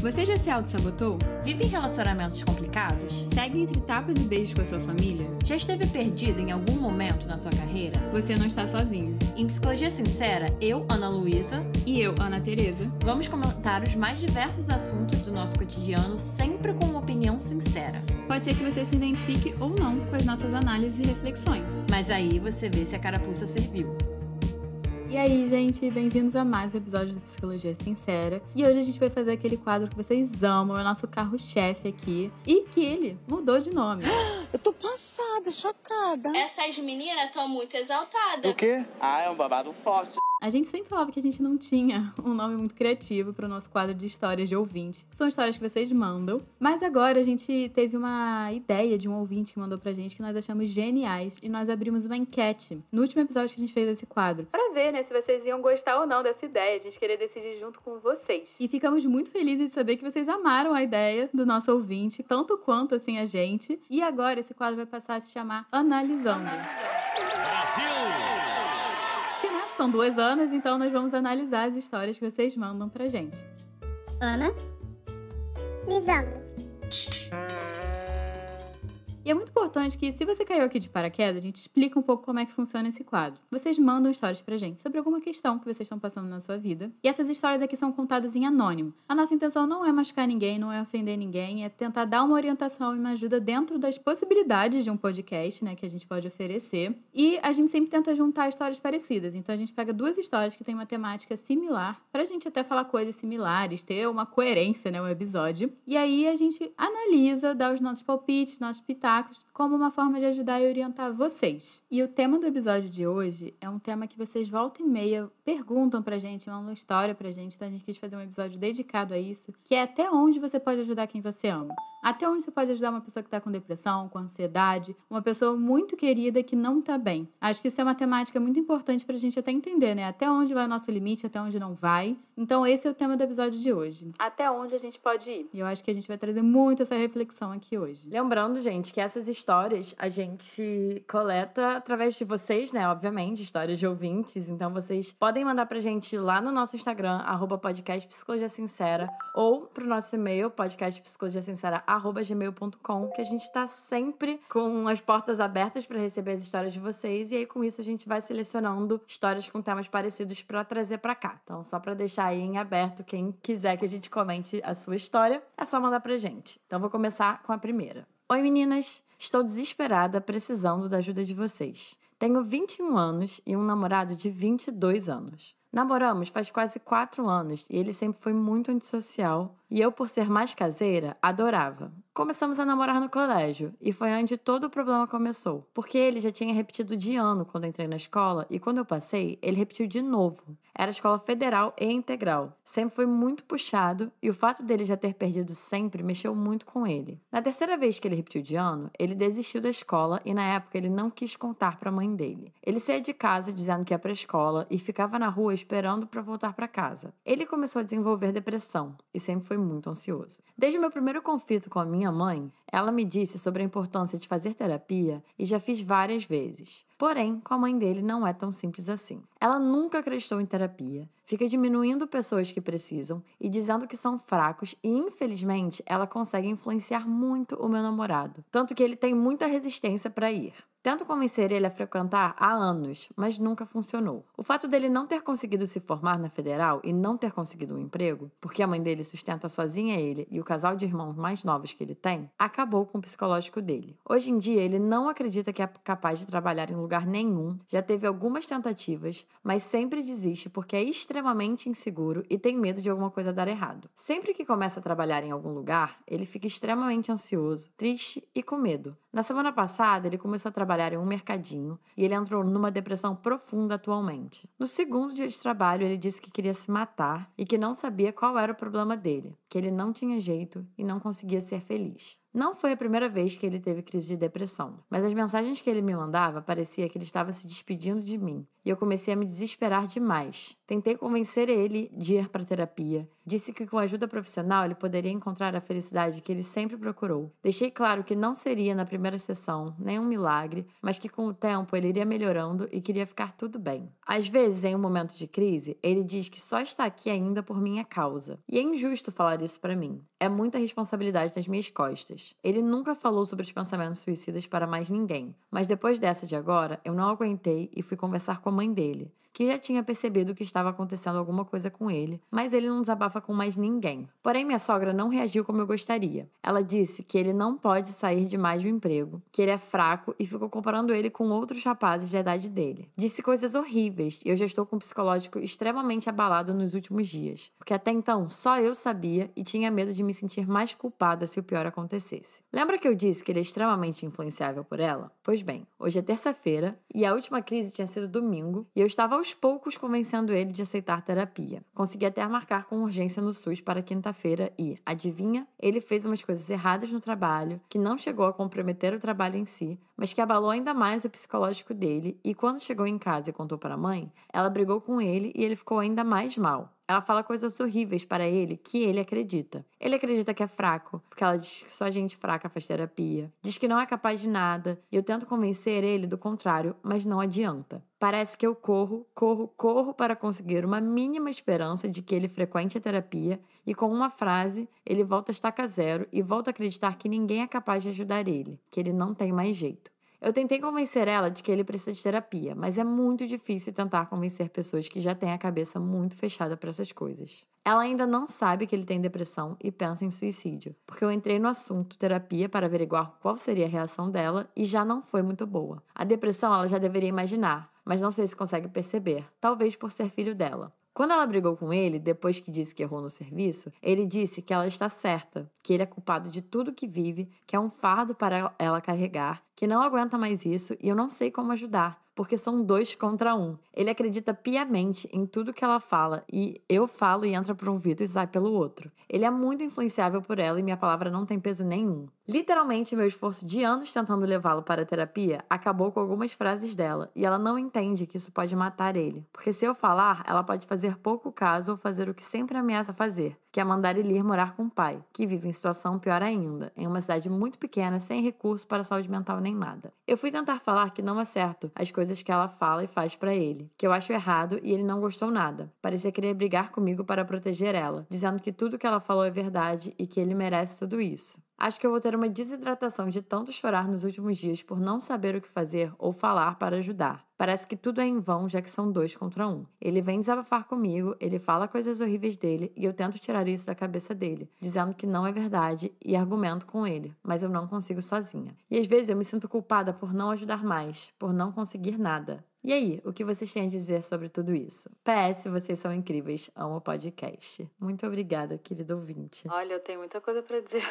Você já se auto-sabotou? Vive em relacionamentos complicados? Segue entre tapas e beijos com a sua família? Já esteve perdido em algum momento na sua carreira? Você não está sozinho. Em Psicologia Sincera, eu, Ana Luísa, E eu, Ana Tereza, vamos comentar os mais diversos assuntos do nosso cotidiano, sempre com uma opinião sincera. pode ser que você se identifique ou não com as nossas análises e reflexões. Mas aí você vê se a carapuça serviu. E aí, gente, bem-vindos a mais um episódio do Psicologia Sincera. E hoje a gente vai fazer aquele quadro que vocês amam, é o nosso carro-chefe aqui. E que ele mudou de nome. Eu tô passada, chocada. Essas meninas estão muito exaltadas. O quê? Ah, é um babado forte. A gente sempre falava que a gente não tinha um nome muito criativo para o nosso quadro de histórias de ouvinte, que são histórias que vocês mandam. Mas agora a gente teve uma ideia de um ouvinte que mandou pra gente que nós achamos geniais e nós abrimos uma enquete no último episódio que a gente fez desse quadro, pra ver, né, se vocês iam gostar ou não dessa ideia, a gente queria decidir junto com vocês. E ficamos muito felizes de saber que vocês amaram a ideia do nosso ouvinte, tanto quanto assim a gente. E agora esse quadro vai passar a se chamar Analisando. Que, né, são 2 Anas, então nós vamos analisar as histórias que vocês mandam pra gente. Ana, Lisandro. E é muito importante que, se você caiu aqui de paraquedas, a gente explica um pouco como é que funciona esse quadro. Vocês mandam histórias pra gente sobre alguma questão que vocês estão passando na sua vida. E essas histórias aqui são contadas em anônimo. A nossa intenção não é machucar ninguém, não é ofender ninguém, é tentar dar uma orientação e uma ajuda dentro das possibilidades de um podcast, né, que a gente pode oferecer. E a gente sempre tenta juntar histórias parecidas. Então a gente pega 2 histórias que têm uma temática similar, pra gente até falar coisas similares, ter uma coerência, né, o episódio. E aí a gente analisa, dá os nossos palpites, nossos pitacos, como uma forma de ajudar e orientar vocês. E o tema do episódio de hoje é um tema que vocês volta e meia perguntam pra gente, mandam história pra gente, então a gente quis fazer um episódio dedicado a isso, que é até onde você pode ajudar quem você ama. Até onde você pode ajudar uma pessoa que tá com depressão, com ansiedade, uma pessoa muito querida que não tá bem. Acho que isso é uma temática muito importante pra gente até entender, né? Até onde vai o nosso limite, até onde não vai. Então esse é o tema do episódio de hoje. Até onde a gente pode ir. E eu acho que a gente vai trazer muito essa reflexão aqui hoje. Lembrando, gente, que essas histórias a gente coleta através de vocês, né? Obviamente, histórias de ouvintes. Então vocês podem mandar pra gente lá no nosso Instagram, @podcastpsicologiasincera, ou pro nosso e-mail, podcastpsicologiasincera@gmail.com, que a gente tá sempre com as portas abertas pra receber as histórias de vocês. E aí, com isso, a gente vai selecionando histórias com temas parecidos pra trazer pra cá. Então, só pra deixar aí em aberto, quem quiser que a gente comente a sua história, é só mandar pra gente. Então, vou começar com a primeira. Oi, meninas! Estou desesperada, precisando da ajuda de vocês. Tenho 21 anos e um namorado de 22 anos. Namoramos faz quase 4 anos e ele sempre foi muito antissocial e eu, por ser mais caseira, adorava. Começamos a namorar no colégio e foi onde todo o problema começou, porque ele já tinha repetido de ano quando entrei na escola e quando eu passei, ele repetiu de novo. Era escola federal e integral. Sempre foi muito puxado e o fato dele já ter perdido sempre mexeu muito com ele. Na 3ª vez que ele repetiu de ano, ele desistiu da escola e na época ele não quis contar para a mãe dele. Ele saía de casa dizendo que ia para a escola e ficava na rua esperando para voltar para casa. Ele começou a desenvolver depressão e sempre foi muito ansioso. Desde o meu primeiro conflito com a minha mãe, ela me disse sobre a importância de fazer terapia e já fiz várias vezes. Porém, com a mãe dele não é tão simples assim. Ela nunca acreditou em terapia, fica diminuindo pessoas que precisam e dizendo que são fracos e, infelizmente, ela consegue influenciar muito o meu namorado. Tanto que ele tem muita resistência para ir. Tento convencer ele a frequentar há anos, mas nunca funcionou. O fato dele não ter conseguido se formar na federal e não ter conseguido um emprego, porque a mãe dele sustenta sozinha ele e o casal de irmãos mais novos que ele tem, acabou com o psicológico dele. Hoje em dia, ele não acredita que é capaz de trabalhar em lugar nenhum, já teve algumas tentativas, mas sempre desiste porque é extremamente inseguro e tem medo de alguma coisa dar errado. Sempre que começa a trabalhar em algum lugar, ele fica extremamente ansioso, triste e com medo. Na semana passada, ele começou a trabalhar em um mercadinho e ele entrou numa depressão profunda atualmente. No 2º dia de trabalho, ele disse que queria se matar e que não sabia qual era o problema dele, que ele não tinha jeito e não conseguia ser feliz. Não foi a primeira vez que ele teve crise de depressão, mas as mensagens que ele me mandava parecia que ele estava se despedindo de mim. E eu comecei a me desesperar demais. Tentei convencer ele de ir para terapia. Disse que com ajuda profissional ele poderia encontrar a felicidade que ele sempre procurou. Deixei claro que não seria na primeira sessão, nem um milagre, mas que com o tempo ele iria melhorando e queria ficar tudo bem. Às vezes, em um momento de crise, ele diz que só está aqui ainda por minha causa. E é injusto falar isso para mim. É muita responsabilidade nas minhas costas. Ele nunca falou sobre os pensamentos suicidas para mais ninguém. Mas depois dessa de agora, eu não aguentei e fui conversar com a mãe dele, que já tinha percebido que estava acontecendo alguma coisa com ele, mas ele não desabafa com mais ninguém. Porém, minha sogra não reagiu como eu gostaria. Ela disse que ele não pode sair demais do emprego, que ele é fraco e ficou comparando ele com outros rapazes da idade dele. Disse coisas horríveis e eu já estou com um psicológico extremamente abalado nos últimos dias, porque até então só eu sabia e tinha medo de me sentir mais culpada se o pior acontecesse. Lembra que eu disse que ele é extremamente influenciável por ela? Pois bem, hoje é terça-feira e a última crise tinha sido domingo e eu estava aos poucos convencendo ele de aceitar terapia. Consegui até marcar com urgência no SUS para quinta-feira e, adivinha, ele fez umas coisas erradas no trabalho, que não chegou a comprometer o trabalho em si, mas que abalou ainda mais o psicológico dele e quando chegou em casa e contou para a mãe, ela brigou com ele e ele ficou ainda mais mal. Ela fala coisas horríveis para ele que ele acredita. Ele acredita que é fraco, porque ela diz que só gente fraca faz terapia. Diz que não é capaz de nada, e eu tento convencer ele do contrário, mas não adianta. Parece que eu corro para conseguir uma mínima esperança de que ele frequente a terapia e com uma frase, ele volta a estaca zero e volta a acreditar que ninguém é capaz de ajudar ele, que ele não tem mais jeito. Eu tentei convencer ela de que ele precisa de terapia, mas é muito difícil tentar convencer pessoas que já têm a cabeça muito fechada para essas coisas. Ela ainda não sabe que ele tem depressão e pensa em suicídio, porque eu entrei no assunto terapia para averiguar qual seria a reação dela e já não foi muito boa. A depressão ela já deveria imaginar, mas não sei se consegue perceber, talvez por ser filho dela. Quando ela brigou com ele, depois que disse que errou no serviço, ele disse que ela está certa, que ele é culpado de tudo que vive, que é um fardo para ela carregar, que não aguenta mais isso e eu não sei como ajudar, porque são 2 contra 1. Ele acredita piamente em tudo que ela fala e eu falo e entra por um ouvido e sai pelo outro. Ele é muito influenciável por ela e minha palavra não tem peso nenhum. Literalmente, meu esforço de anos tentando levá-lo para a terapia acabou com algumas frases dela e ela não entende que isso pode matar ele. Porque se eu falar, ela pode fazer pouco caso ou fazer o que sempre ameaça fazer, que é mandar ele ir morar com o pai, que vive em situação pior ainda, em uma cidade muito pequena, sem recurso para saúde mental nem nada. Eu fui tentar falar que não é certo as coisas que ela fala e faz para ele, que eu acho errado e ele não gostou nada. Parecia querer brigar comigo para proteger ela, dizendo que tudo que ela falou é verdade e que ele merece tudo isso. Acho que eu vou ter uma desidratação de tanto chorar nos últimos dias por não saber o que fazer ou falar para ajudar. Parece que tudo é em vão, já que são 2 contra 1. Ele vem desabafar comigo, ele fala coisas horríveis dele e eu tento tirar isso da cabeça dele, dizendo que não é verdade e argumento com ele, mas eu não consigo sozinha. E às vezes eu me sinto culpada por não ajudar mais, por não conseguir nada. E aí, o que vocês têm a dizer sobre tudo isso? PS, vocês são incríveis, amo o podcast. Muito obrigada, querido ouvinte. Olha, eu tenho muita coisa pra dizer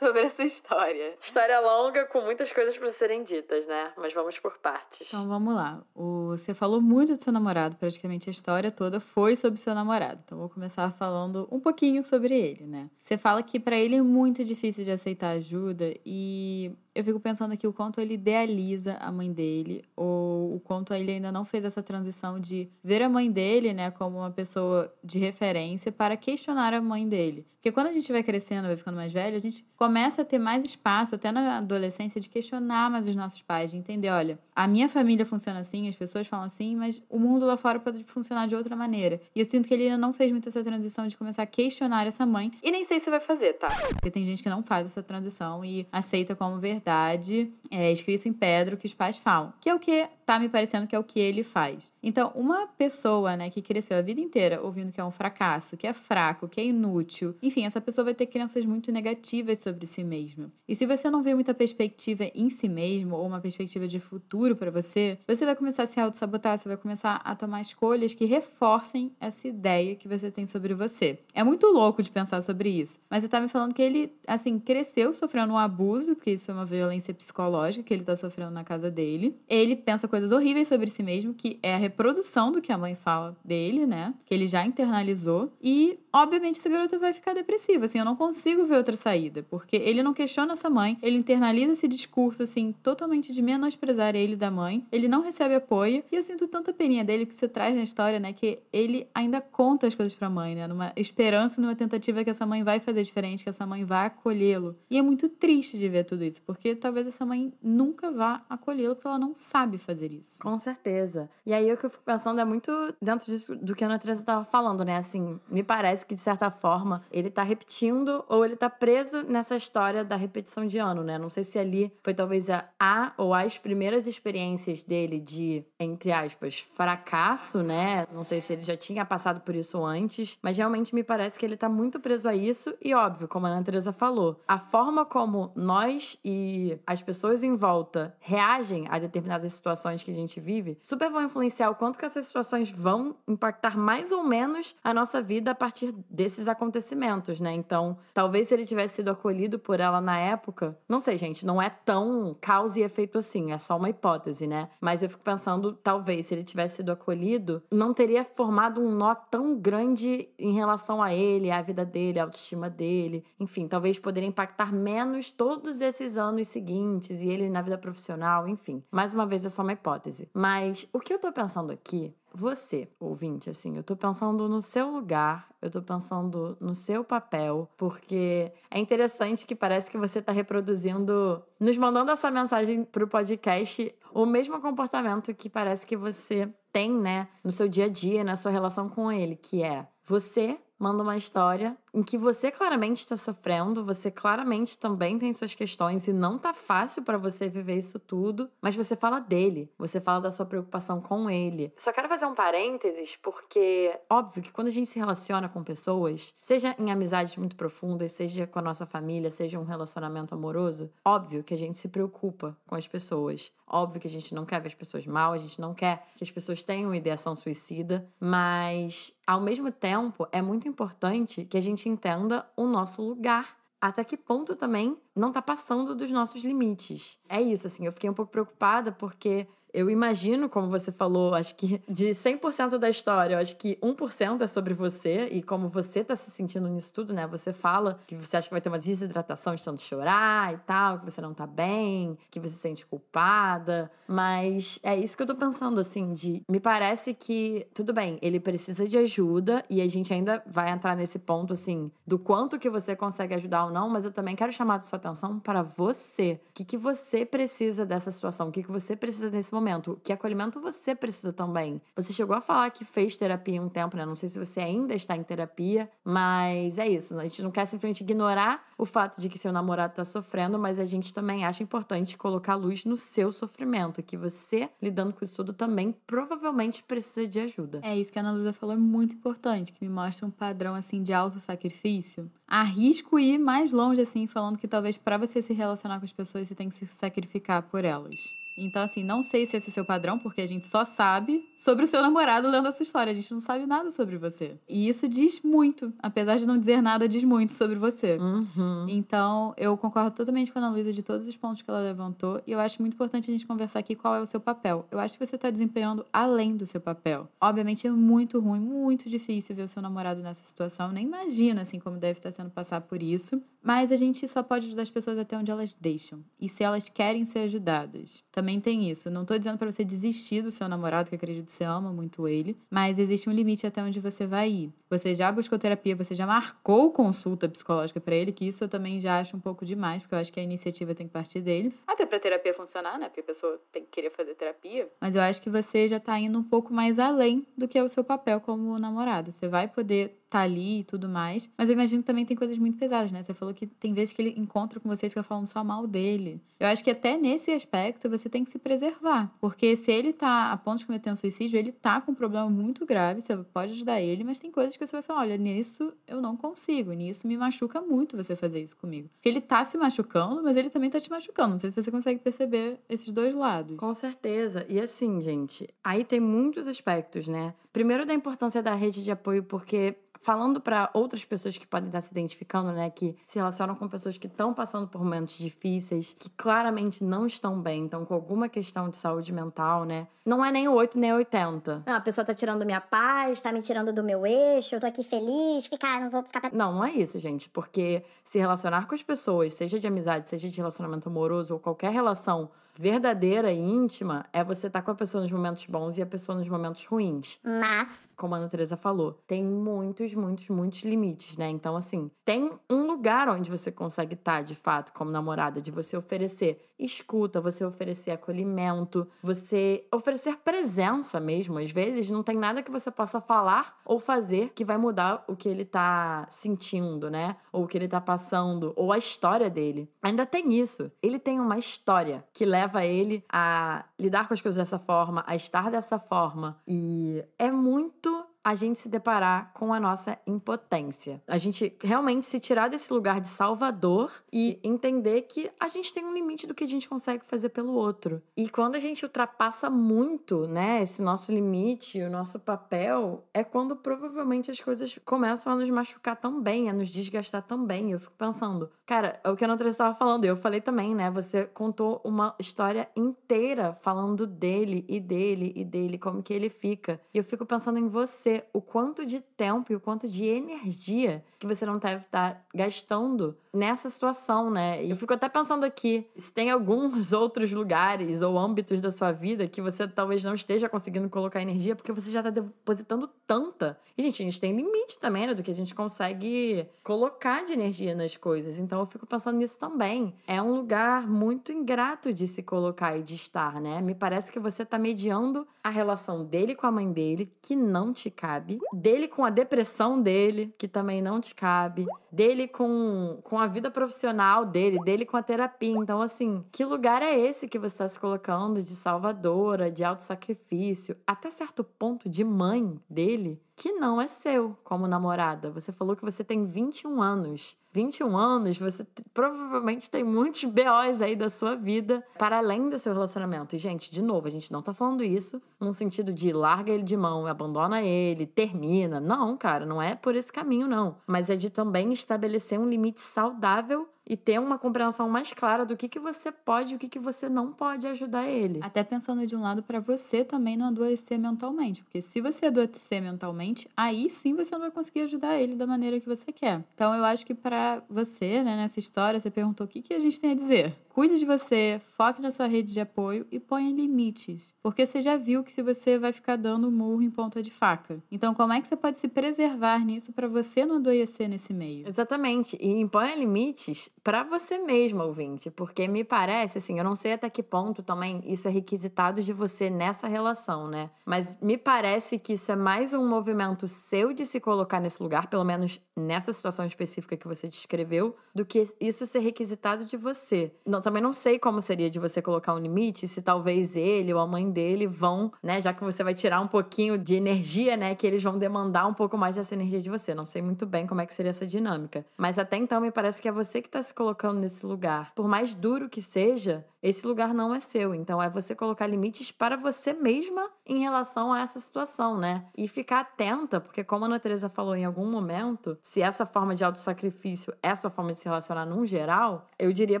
sobre essa história. História longa com muitas coisas pra serem ditas, né? Mas vamos por partes. Então vamos lá. Você falou muito do seu namorado, praticamente a história toda foi sobre seu namorado. Então vou começar falando um pouquinho sobre ele, né? Você fala que pra ele é muito difícil de aceitar ajuda e eu fico pensando aqui o quanto ele idealiza a mãe dele, ou o quanto ele ainda não fez essa transição de ver a mãe dele, né, como uma pessoa de referência para questionar a mãe dele. Porque quando a gente vai crescendo, vai ficando mais velho, a gente começa a ter mais espaço, até na adolescência, de questionar mais os nossos pais, de entender, olha, a minha família funciona assim, as pessoas falam assim, mas o mundo lá fora pode funcionar de outra maneira. E eu sinto que ele ainda não fez muito essa transição de começar a questionar essa mãe. E nem sei se vai fazer, tá? Porque tem gente que não faz essa transição e aceita como verdade, escrito em pedra, o que os pais falam. Que é o que tá me parecendo que é o que ele faz. Então, uma pessoa, né, que cresceu a vida inteira ouvindo que é um fracasso, que é fraco, que é inútil, enfim, essa pessoa vai ter crenças muito negativas sobre si mesma. E se você não vê muita perspectiva em si mesmo, ou uma perspectiva de futuro pra você, você vai começar a se auto-sabotar, você vai começar a tomar escolhas que reforcem essa ideia que você tem sobre você. É muito louco de pensar sobre isso. Mas você tá me falando que ele, assim, cresceu sofrendo um abuso, porque isso é uma violência psicológica que ele tá sofrendo na casa dele. Ele pensa coisas horríveis sobre si mesmo, que é a reprodução do que a mãe fala dele, né? Que ele já internalizou. E obviamente esse garoto vai ficar depressivo, assim, eu não consigo ver outra saída, porque ele não questiona essa mãe, ele internaliza esse discurso, assim, totalmente de menosprezar ele da mãe, ele não recebe apoio, e eu sinto tanta peninha dele que você traz na história, né, que ele ainda conta as coisas pra mãe, né, numa esperança, numa tentativa que essa mãe vai fazer diferente, que essa mãe vai acolhê-lo. E é muito triste de ver tudo isso, porque talvez essa mãe nunca vá acolhê-lo, porque ela não sabe fazer isso. Com certeza. E aí o que eu fico pensando é muito dentro disso do que a Andressa tava falando, né? Assim, me parece que, de certa forma, ele tá repetindo ou ele tá preso nessa história da repetição de ano, né? Não sei se ali foi talvez a ou as primeiras experiências dele de, entre aspas, fracasso, né? Não sei se ele já tinha passado por isso antes, mas realmente me parece que ele tá muito preso a isso e, óbvio, como a Ana Teresa falou, a forma como nós e as pessoas em volta reagem a determinadas situações que a gente vive super vão influenciar o quanto que essas situações vão impactar mais ou menos a nossa vida a partir desses acontecimentos, né? Então, talvez se ele tivesse sido acolhido por ela na época, não sei, gente, não é tão causa e efeito assim, é só uma hipótese, né? Mas eu fico pensando, talvez se ele tivesse sido acolhido, não teria formado um nó tão grande em relação a ele, à vida dele, à autoestima dele. Enfim, talvez poderia impactar menos todos esses anos seguintes e ele na vida profissional, enfim. Mais uma vez, é só uma hipótese. Mas o que eu tô pensando aqui, você, ouvinte, assim, eu tô pensando no seu lugar, eu tô pensando no seu papel, porque é interessante que parece que você tá reproduzindo, nos mandando essa mensagem pro podcast, o mesmo comportamento que parece que você tem, né, no seu dia a dia, na sua relação com ele, que é você manda uma história em que você claramente está sofrendo, você claramente também tem suas questões e não tá fácil pra você viver isso tudo, mas você fala dele, você fala da sua preocupação com ele. Só quero fazer um parênteses, porque óbvio que quando a gente se relaciona com pessoas, seja em amizades muito profundas, seja com a nossa família, seja um relacionamento amoroso, óbvio que a gente se preocupa com as pessoas. Óbvio que a gente não quer ver as pessoas mal, a gente não quer que as pessoas tenham ideação suicida, mas ao mesmo tempo é muito importante que a gente entenda o nosso lugar. Até que ponto também não tá passando dos nossos limites. É isso, assim, eu fiquei um pouco preocupada porque eu imagino, como você falou, acho que de 100% da história, eu acho que 1% é sobre você e como você tá se sentindo nisso tudo, né? Você fala que você acha que vai ter uma desidratação de tanto chorar e tal, que você não tá bem, que você se sente culpada, mas é isso que eu tô pensando, assim, me parece que, tudo bem, ele precisa de ajuda e a gente ainda vai entrar nesse ponto, assim, do quanto que você consegue ajudar ou não, mas eu também quero chamar a sua atenção para você. O que você precisa dessa situação? O que você precisa nesse momento? Que acolhimento você precisa também. Você chegou a falar que fez terapia um tempo, né? Não sei se você ainda está em terapia, mas é isso. A gente não quer simplesmente ignorar o fato de que seu namorado está sofrendo, mas a gente também acha importante colocar luz no seu sofrimento, que você, lidando com isso tudo, também provavelmente precisa de ajuda. É isso que a Ana Luísa falou, é muito importante, que me mostra um padrão, assim, de autossacrifício. Arrisco ir mais longe, assim, falando que talvez para você se relacionar com as pessoas, você tem que se sacrificar por elas. Então, assim, não sei se esse é seu padrão, porque a gente só sabe sobre o seu namorado lendo essa história. A gente não sabe nada sobre você. E isso diz muito. Apesar de não dizer nada, diz muito sobre você. Uhum. Então, eu concordo totalmente com a Ana Luísa de todos os pontos que ela levantou. E eu acho muito importante a gente conversar aqui qual é o seu papel. Eu acho que você está desempenhando além do seu papel. Obviamente, é muito ruim, muito difícil ver o seu namorado nessa situação. Nem imagina, assim, como deve estar sendo passar por isso. Mas a gente só pode ajudar as pessoas até onde elas deixam. E se elas querem ser ajudadas. Também tem isso. Não tô dizendo pra você desistir do seu namorado, que acredito que você ama muito ele, mas existe um limite até onde você vai ir. Você já buscou terapia, você já marcou consulta psicológica pra ele, que isso eu também já acho um pouco demais, porque eu acho que a iniciativa tem que partir dele. Até pra terapia funcionar, né? Porque a pessoa tem que querer fazer terapia. Mas eu acho que você já tá indo um pouco mais além do que é o seu papel como namorado. Você vai poder tá ali e tudo mais. Mas eu imagino que também tem coisas muito pesadas, né? Você falou que tem vezes que ele encontra com você e fica falando só mal dele. Eu acho que até nesse aspecto você tem que se preservar. Porque se ele tá a ponto de cometer um suicídio, ele tá com um problema muito grave, você pode ajudar ele, mas tem coisas que você vai falar, olha, nisso eu não consigo, nisso me machuca muito você fazer isso comigo. Porque ele tá se machucando, mas ele também tá te machucando. Não sei se você consegue perceber esses dois lados. Com certeza. E assim, gente, aí tem muitos aspectos, né? Primeiro da importância da rede de apoio, porque falando pra outras pessoas que podem estar se identificando, né, que se relacionam com pessoas que estão passando por momentos difíceis, que claramente não estão bem, então com alguma questão de saúde mental, né, não é nem o 8 nem o 80. Não, a pessoa tá tirando minha paz, tá me tirando do meu eixo, eu tô aqui feliz, não vou ficar... Não é isso, gente, porque se relacionar com as pessoas, seja de amizade, seja de relacionamento amoroso ou qualquer relação verdadeira e íntima, é você estar com a pessoa nos momentos bons e a pessoa nos momentos ruins. Mas... Como a Ana Teresa falou, tem muitos, muitos, muitos limites, né? Então, assim, tem um lugar onde você consegue estar, de fato, como namorada, de você oferecer escuta, você oferecer acolhimento, você oferecer presença mesmo. Às vezes, não tem nada que você possa falar ou fazer que vai mudar o que ele tá sentindo, né? Ou o que ele tá passando, ou a história dele. Ainda tem isso. Ele tem uma história que leva ele a lidar com as coisas dessa forma, a estar dessa forma. E é muito a gente se deparar com a nossa impotência. A gente realmente se tirar desse lugar de salvador e entender que a gente tem um limite do que a gente consegue fazer pelo outro. E quando a gente ultrapassa muito, né, esse nosso limite, o nosso papel, é quando provavelmente as coisas começam a nos machucar também, a nos desgastar também. Eu fico pensando, cara, é o que a Ana Teresa estava falando, eu falei também, né, você contou uma história inteira falando dele e dele e dele, como que ele fica. E eu fico pensando em você, o quanto de tempo e o quanto de energia que você não deve estar gastando nessa situação, né? E eu fico até pensando aqui, se tem alguns outros lugares ou âmbitos da sua vida que você talvez não esteja conseguindo colocar energia porque você já está depositando tanta. E, gente, a gente tem limite também, né, do que a gente consegue colocar de energia nas coisas. Então, eu fico pensando nisso também. É um lugar muito ingrato de se colocar e de estar, né? Me parece que você está mediando a relação dele com a mãe dele, que não te cabe, dele com a depressão dele, que também não te cabe, dele com a vida profissional dele com a terapia. Então, assim, que lugar é esse que você está se colocando de salvadora, de autossacrifício, até certo ponto de mãe dele, que não é seu como namorada? Você falou que você tem 21 anos. 21 anos, você provavelmente tem muitos BOs aí da sua vida para além do seu relacionamento. E, gente, de novo, a gente não tá falando isso num sentido de larga ele de mão, abandona ele, termina. Não, cara, não é por esse caminho, não. Mas é de também estabelecer um limite saudável e ter uma compreensão mais clara do que você pode e o que você não pode ajudar ele. Até pensando de um lado pra você também não adoecer mentalmente. Porque se você adoecer mentalmente, aí sim você não vai conseguir ajudar ele da maneira que você quer. Então eu acho que pra você, né, nessa história, você perguntou o que a gente tem a dizer. Cuide de você, foque na sua rede de apoio e ponha limites. Porque você já viu que se você vai ficar dando murro em ponta de faca. Então como é que você pode se preservar nisso pra você não adoecer nesse meio? Exatamente. E imponha limites pra você mesma, ouvinte. Porque me parece, assim, eu não sei até que ponto também isso é requisitado de você nessa relação, né? Mas me parece que isso é mais um movimento seu de se colocar nesse lugar, pelo menos nessa situação específica que você descreveu, do que isso ser requisitado de você. Também não sei como seria de você colocar um limite, se talvez ele ou a mãe dele vão, né, já que você vai tirar um pouquinho de energia, né, que eles vão demandar um pouco mais dessa energia de você. Não sei muito bem como é que seria essa dinâmica. Mas até então me parece que é você que tá se colocando nesse lugar. Por mais duro que seja, esse lugar não é seu. Então é você colocar limites para você mesma em relação a essa situação, né? E ficar atenta, porque como a Ana Teresa falou em algum momento, se essa forma de autossacrifício é a sua forma de se relacionar num geral, eu diria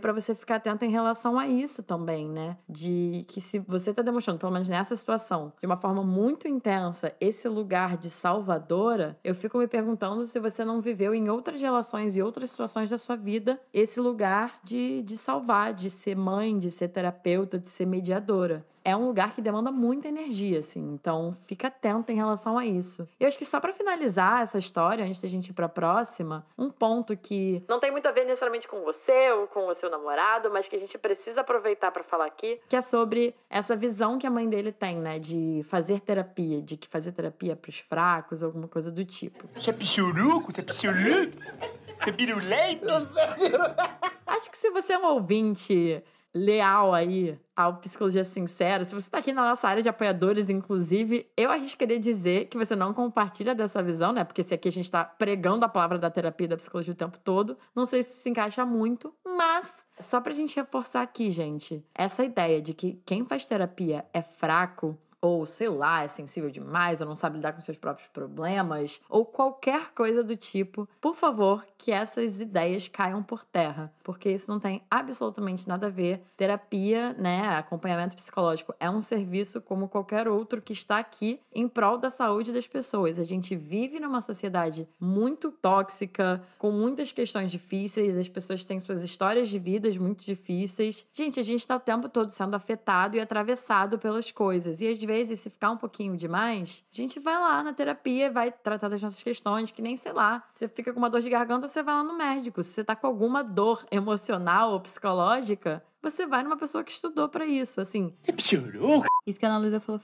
pra você ficar atenta em relação a isso também, né? De que se você tá demonstrando, pelo menos nessa situação, de uma forma muito intensa, esse lugar de salvadora, eu fico me perguntando se você não viveu em outras relações e outras situações da sua vida esse lugar de salvar, de ser mãe, de ser terapeuta, de ser mediadora. É um lugar que demanda muita energia, assim. Então, fica atenta em relação a isso. Eu acho que só pra finalizar essa história, antes da gente ir pra próxima, um ponto que não tem muito a ver necessariamente com você ou com o seu namorado, mas que a gente precisa aproveitar pra falar aqui, que é sobre essa visão que a mãe dele tem, né? De fazer terapia, de que fazer terapia é pros fracos, alguma coisa do tipo. Você é pichuruco? Você é pichuruco? Você é pirulento? Acho que se você é um ouvinte leal aí ao Psicologia Sincera, se você tá aqui na nossa área de apoiadores, inclusive, eu arriscaria dizer que você não compartilha dessa visão, né? Porque se aqui a gente tá pregando a palavra da terapia e da psicologia o tempo todo, não sei se encaixa muito, mas só pra gente reforçar aqui, gente, essa ideia de que quem faz terapia é fraco ou sei lá, é sensível demais, ou não sabe lidar com seus próprios problemas, ou qualquer coisa do tipo, por favor, que essas ideias caiam por terra, porque isso não tem absolutamente nada a ver. Terapia, né, acompanhamento psicológico é um serviço como qualquer outro que está aqui em prol da saúde das pessoas. A gente vive numa sociedade muito tóxica, com muitas questões difíceis, as pessoas têm suas histórias de vidas muito difíceis. Gente, a gente tá o tempo todo sendo afetado e atravessado pelas coisas. E às vezes, se ficar um pouquinho demais, a gente vai lá na terapia, vai tratar das nossas questões, que nem, sei lá, você fica com uma dor de garganta, você vai lá no médico. Se você tá com alguma dor emocional ou psicológica, você vai numa pessoa que estudou pra isso, assim. Você piorou? Isso que a Ana Luísa falou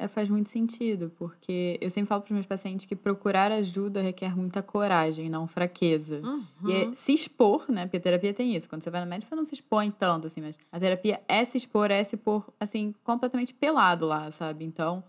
faz muito sentido, porque eu sempre falo para os meus pacientes que procurar ajuda requer muita coragem, não fraqueza. E é se expor, né? Porque a terapia tem isso. Quando você vai no médico, você não se expõe tanto, assim, mas a terapia é se expor, assim, completamente pelado lá, sabe? Então,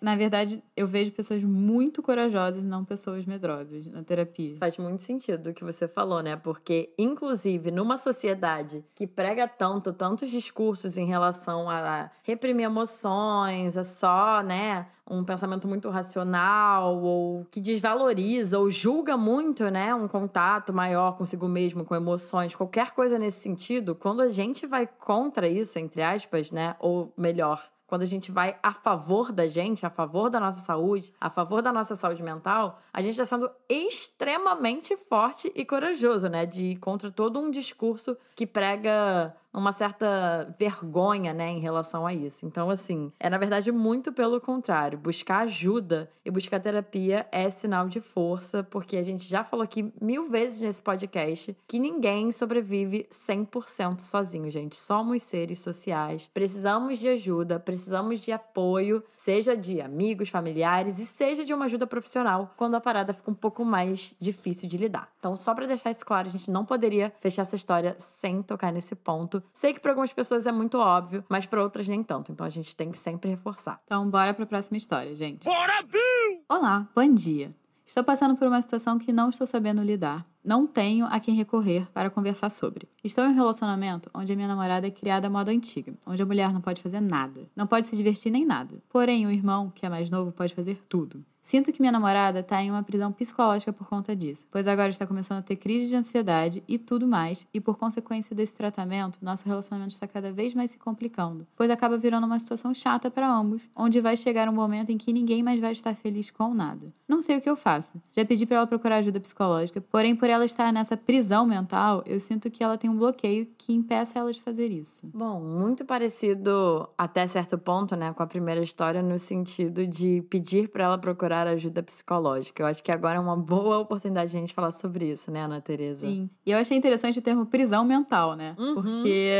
na verdade, eu vejo pessoas muito corajosas e não pessoas medrosas na terapia. Faz muito sentido o que você falou, né? Porque, inclusive, numa sociedade que prega tantos discursos em relação a reprimir emoções, a só, né, um pensamento muito racional, ou que desvaloriza, ou julga muito, né, um contato maior consigo mesmo, com emoções, qualquer coisa nesse sentido, quando a gente vai contra isso, entre aspas, né, ou melhor, quando a gente vai a favor da gente, a favor da nossa saúde, a favor da nossa saúde mental, a gente está sendo extremamente forte e corajoso, né? De ir contra todo um discurso que prega uma certa vergonha, né, em relação a isso. Então, assim, na verdade muito pelo contrário. Buscar ajuda e buscar terapia é sinal de força, porque a gente já falou aqui 1000 vezes nesse podcast que ninguém sobrevive 100% sozinho, gente. Somos seres sociais, precisamos de ajuda, precisamos de apoio, seja de amigos, familiares e seja de uma ajuda profissional, quando a parada fica um pouco mais difícil de lidar. Então, só pra deixar isso claro, a gente não poderia fechar essa história sem tocar nesse ponto. Sei que para algumas pessoas é muito óbvio, mas para outras nem tanto. Então a gente tem que sempre reforçar. Então, bora pra próxima história, gente. Bora, Bill! Olá, bom dia. Estou passando por uma situação que não estou sabendo lidar. Não tenho a quem recorrer para conversar sobre. Estou em um relacionamento onde a minha namorada é criada à moda antiga, onde a mulher não pode fazer nada, não pode se divertir nem nada. Porém, o irmão, que é mais novo, pode fazer tudo. Sinto que minha namorada está em uma prisão psicológica por conta disso, pois agora está começando a ter crise de ansiedade e tudo mais, e por consequência desse tratamento, nosso relacionamento está cada vez mais se complicando, pois acaba virando uma situação chata para ambos, onde vai chegar um momento em que ninguém mais vai estar feliz com nada. Não sei o que eu faço. Já pedi para ela procurar ajuda psicológica, porém, por ela estar nessa prisão mental, eu sinto que ela tem um bloqueio que impeça ela de fazer isso. Bom, muito parecido até certo ponto, né, com a primeira história, no sentido de pedir para ela procurar ajuda psicológica. Eu acho que agora é uma boa oportunidade de a gente falar sobre isso, né, Ana Tereza? Sim. E eu achei interessante o termo prisão mental, né? Porque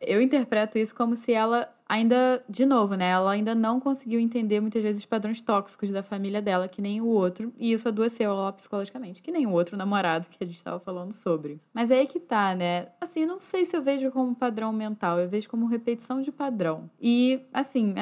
eu interpreto isso como se ela ainda, de novo, né? Ela ainda não conseguiu entender muitas vezes os padrões tóxicos da família dela, que nem o outro. E isso adoeceu ela psicologicamente, que nem o outro namorado que a gente estava falando sobre. Mas é aí que tá, né? Assim, não sei se eu vejo como padrão mental, eu vejo como repetição de padrão. E, assim,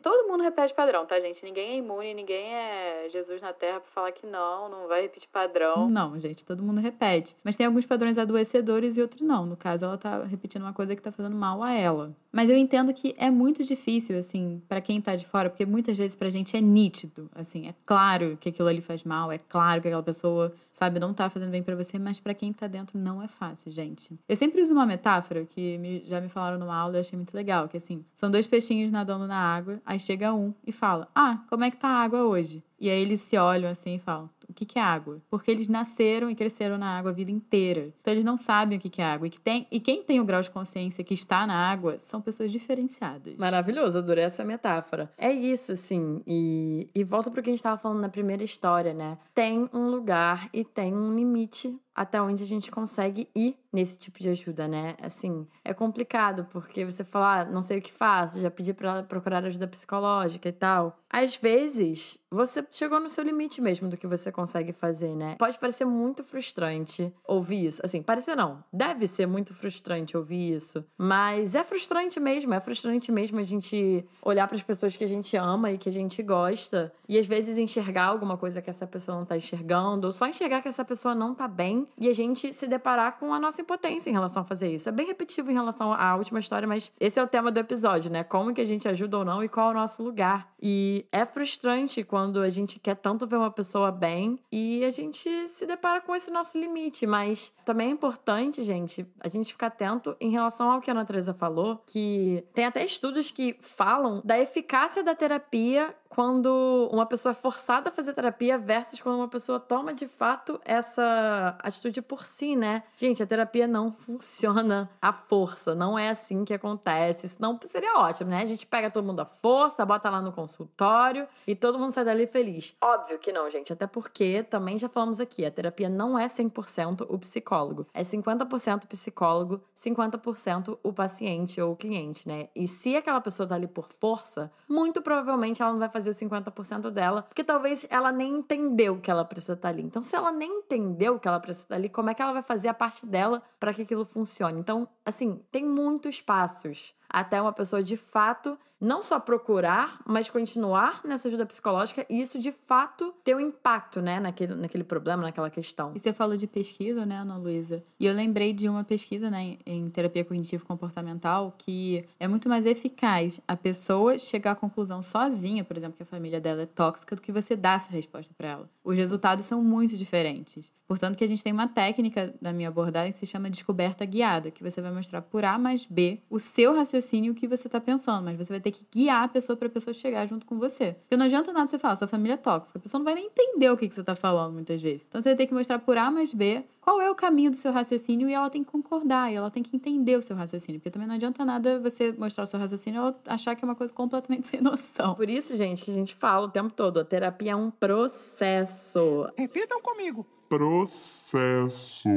todo mundo repete padrão, tá, gente? Ninguém é imune, ninguém é Jesus na Terra pra falar que não vai repetir padrão. Não, gente, todo mundo repete. Mas tem alguns padrões adoecedores e outros não. No caso, ela tá repetindo uma coisa que tá fazendo mal a ela. Mas eu entendo que é muito difícil, assim, pra quem tá de fora, porque muitas vezes pra gente é nítido, assim, é claro que aquilo ali faz mal, é claro que aquela pessoa, sabe, não tá fazendo bem pra você, mas pra quem tá dentro não é fácil, gente. Eu sempre uso uma metáfora que já me falaram numa aula e eu achei muito legal, que assim, são 2 peixinhos nadando na água, aí chega um e fala, como é que tá a água hoje? E aí eles se olham assim e falam, o que é água? Porque eles nasceram e cresceram na água a vida inteira. Então eles não sabem o que é água. E quem tem o grau de consciência que está na água são pessoas diferenciadas. Maravilhoso, adorei essa metáfora. É isso, assim. E volta pro que a gente tava falando na primeira história, né? Tem um lugar e tem um limite até onde a gente consegue ir nesse tipo de ajuda, né? Assim, é complicado, porque você fala, não sei o que faço, já pedi pra ela procurar ajuda psicológica e tal. Às vezes, você chegou no seu limite mesmo do que você consegue fazer, né? Pode parecer muito frustrante ouvir isso. Assim, parecer não. Deve ser muito frustrante ouvir isso. Mas é frustrante mesmo a gente olhar para as pessoas que a gente ama e que a gente gosta e às vezes enxergar alguma coisa que essa pessoa não tá enxergando, ou só enxergar que essa pessoa não tá bem e a gente se deparar com a nossa impotência em relação a fazer isso. É bem repetitivo em relação à última história, mas esse é o tema do episódio, né? Como que a gente ajuda ou não e qual é o nosso lugar. E é frustrante quando a gente quer tanto ver uma pessoa bem e a gente se depara com esse nosso limite, mas também é importante, gente, a gente ficar atento em relação ao que a Ana Teresa falou, que tem até estudos que falam da eficácia da terapia quando uma pessoa é forçada a fazer terapia versus quando uma pessoa toma de fato essa atitude por si, né? Gente, a terapia não funciona à força, não é assim que acontece, senão seria ótimo, né? A gente pega todo mundo à força, bota lá no consultório e todo mundo sai dali feliz. Óbvio que não, gente, até porque também já falamos aqui, a terapia não é 100% o psicólogo, é 50% psicólogo, 50% o paciente ou o cliente, né? E se aquela pessoa tá ali por força, muito provavelmente ela não vai fazer os 50% dela, porque talvez ela nem entendeu que ela precisa estar ali. Então, se ela nem entendeu que ela precisa estar ali, como é que ela vai fazer a parte dela para que aquilo funcione? Então, assim, tem muitos passos até uma pessoa de fato não só procurar, mas continuar nessa ajuda psicológica e isso de fato ter um impacto, né, naquele problema, naquela questão. E você falou de pesquisa, né, Ana Luísa? E eu lembrei de uma pesquisa, né, em terapia cognitivo-comportamental que é muito mais eficaz a pessoa chegar à conclusão sozinha, por exemplo, que a família dela é tóxica, do que você dar essa resposta para ela. Os resultados são muito diferentes. Portanto, que a gente tem uma técnica da minha abordagem que se chama descoberta guiada, que você vai mostrar por A mais B o seu raciocínio, o que você está pensando, mas você vai ter que guiar a pessoa para a pessoa chegar junto com você. Porque não adianta nada você falar, sua família é tóxica, a pessoa não vai nem entender o que você está falando muitas vezes. Então você vai ter que mostrar por A mais B qual é o caminho do seu raciocínio e ela tem que concordar, e ela tem que entender o seu raciocínio, porque também não adianta nada você mostrar o seu raciocínio e ela achar que é uma coisa completamente sem noção. Por isso, gente, que a gente fala o tempo todo, a terapia é um processo. Repitam comigo. Processo.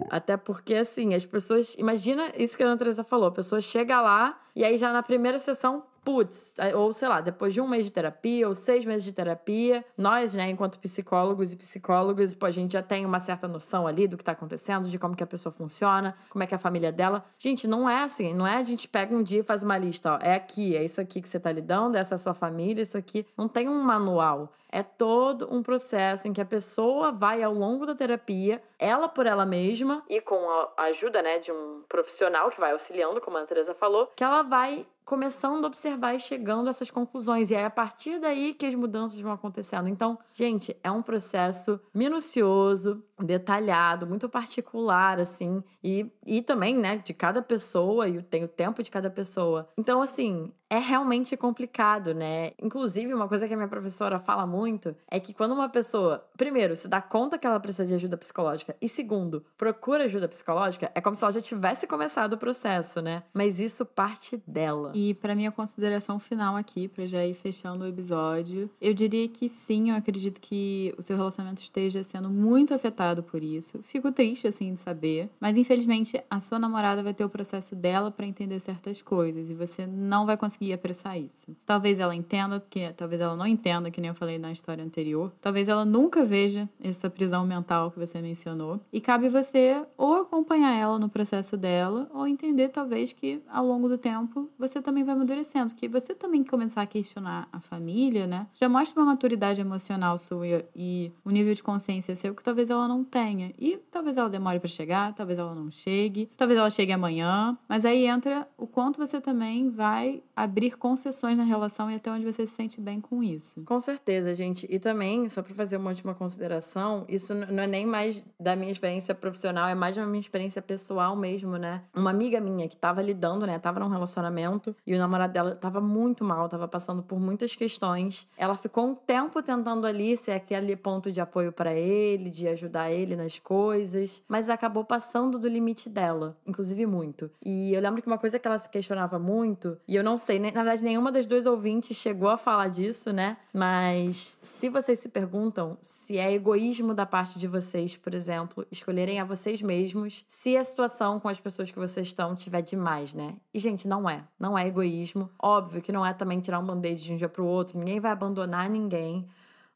Até porque, assim, as pessoas... Imagina isso que a Ana Teresa falou. A pessoa chega lá e aí já na primeira sessão... Putz, ou sei lá, depois de 1 mês de terapia ou 6 meses de terapia, nós, né, enquanto psicólogos e psicólogas, pô, a gente já tem uma certa noção ali do que tá acontecendo, de como que a pessoa funciona, como é que é a família dela. Gente, não é assim, não é a gente pega um dia e faz uma lista, ó, é aqui, é isso aqui que você tá lidando, essa é a sua família, isso aqui. Não tem um manual. É todo um processo em que a pessoa vai ao longo da terapia, ela por ela mesma, e com a ajuda, né, de um profissional que vai auxiliando, como a Ana Teresa falou, que ela vai começando a observar e chegando a essas conclusões. E é a partir daí que as mudanças vão acontecendo. Então, gente, é um processo minucioso, detalhado, muito particular, assim. E também, né, de cada pessoa, e tem o tempo de cada pessoa. Então, assim, é realmente complicado, né? Inclusive, uma coisa que a minha professora fala muito é que quando uma pessoa, primeiro, se dá conta que ela precisa de ajuda psicológica e, segundo, procura ajuda psicológica, é como se ela já tivesse começado o processo, né? Mas isso parte dela. E para minha consideração final aqui, para já ir fechando o episódio, eu diria que sim, eu acredito que o seu relacionamento esteja sendo muito afetado por isso. Fico triste, assim, de saber. Mas, infelizmente, a sua namorada vai ter o processo dela para entender certas coisas e você não vai conseguir apressar isso. Talvez ela entenda, talvez ela não entenda, que nem eu falei na história anterior. Talvez ela nunca veja essa prisão mental que você mencionou. E cabe você ou acompanhar ela no processo dela ou entender, talvez, que ao longo do tempo você também vai amadurecendo, porque você também começar a questionar a família, né, já mostra uma maturidade emocional sua e um nível de consciência seu que talvez ela não tenha, e talvez ela demore pra chegar, talvez ela não chegue, talvez ela chegue amanhã, mas aí entra o quanto você também vai abrir concessões na relação e até onde você se sente bem com isso. Com certeza, gente, e também, só pra fazer uma última consideração, isso não é nem mais da minha experiência profissional, é mais da minha experiência pessoal mesmo, né, uma amiga minha que tava lidando, né, tava num relacionamento e o namorado dela tava muito mal, tava passando por muitas questões. Ela ficou um tempo tentando ali ser aquele ponto de apoio pra ele, de ajudar ele nas coisas, mas acabou passando do limite dela, inclusive muito. E eu lembro que uma coisa que ela se questionava muito, e eu não sei, na verdade nenhuma das duas ouvintes chegou a falar disso, né? Mas se vocês se perguntam se é egoísmo da parte de vocês, por exemplo, escolherem a vocês mesmos, se a situação com as pessoas que vocês estão tiver demais, né? E, gente, não é egoísmo. Óbvio que não é também tirar um band-aid de um dia pro outro, ninguém vai abandonar ninguém.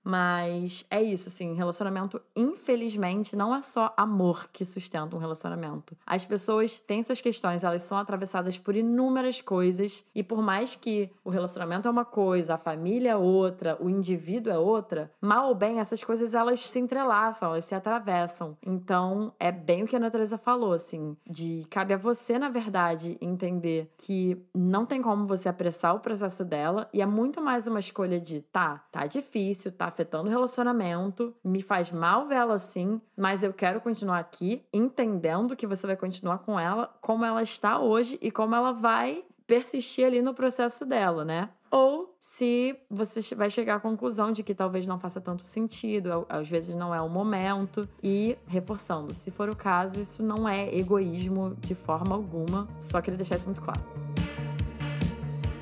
Mas é isso, assim, relacionamento, infelizmente, não é só amor que sustenta um relacionamento. As pessoas têm suas questões, elas são atravessadas por inúmeras coisas, e por mais que o relacionamento é uma coisa, a família é outra, o indivíduo é outra, mal ou bem, essas coisas, elas se entrelaçam, elas se atravessam. Então, é bem o que a Ana Teresa falou, assim, de cabe a você, na verdade, entender que não tem como você apressar o processo dela, e é muito mais uma escolha de, tá difícil, tá afetando o relacionamento, me faz mal ver ela assim, mas eu quero continuar aqui, entendendo que você vai continuar com ela como ela está hoje e como ela vai persistir ali no processo dela, né? Ou se você vai chegar à conclusão de que talvez não faça tanto sentido, às vezes não é o momento, e reforçando, se for o caso, isso não é egoísmo de forma alguma, só queria deixar isso muito claro.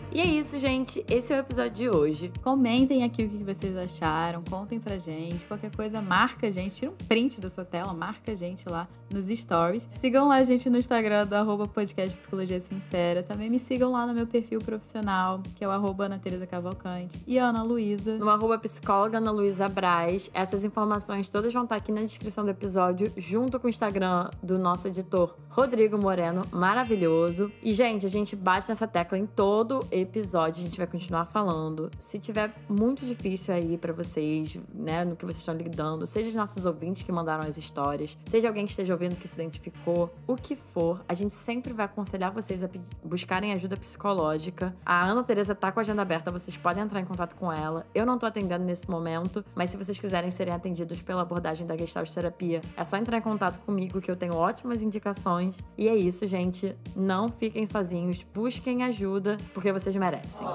E é isso, gente. Esse é o episódio de hoje. Comentem aqui o que vocês acharam, contem pra gente. Qualquer coisa, marca a gente. Tira um print da sua tela, marca a gente lá nos stories. Sigam lá a gente no Instagram do @podcast Psicologia Sincera. Também me sigam lá no meu perfil profissional, que é o Ana Teresa Cavalcante. E a Ana Luísa. No @psicóloga Ana Luísa Braz. Essas informações todas vão estar aqui na descrição do episódio, junto com o Instagram do nosso editor Rodrigo Moreno, maravilhoso. E, gente, a gente bate nessa tecla em todo episódio, a gente vai continuar falando. Se tiver muito difícil aí pra vocês, né, no que vocês estão lidando, seja os nossos ouvintes que mandaram as histórias, seja alguém que esteja ouvindo que se identificou, o que for, a gente sempre vai aconselhar vocês a buscarem ajuda psicológica. A Ana Teresa tá com a agenda aberta, vocês podem entrar em contato com ela. Eu não tô atendendo nesse momento, mas se vocês quiserem serem atendidos pela abordagem da Gestalt Terapia, é só entrar em contato comigo que eu tenho ótimas indicações. E é isso, gente. Não fiquem sozinhos, busquem ajuda, porque vocês merecem.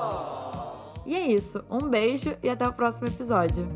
E é isso. Um beijo e até o próximo episódio.